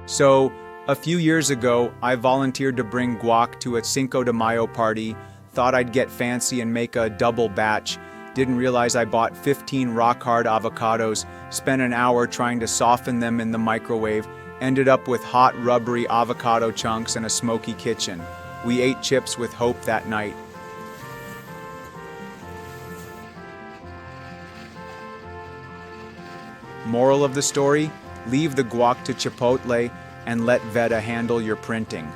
So, a few years ago, I volunteered to bring guac to a Cinco de Mayo party, thought I'd get fancy and make a double batch, didn't realize I bought 15 rock-hard avocados, spent an hour trying to soften them in the microwave, ended up with hot, rubbery avocado chunks and a smoky kitchen. We ate chips with hope that night. Moral of the story? Leave the guac to Chipotle and let Vedda handle your printing.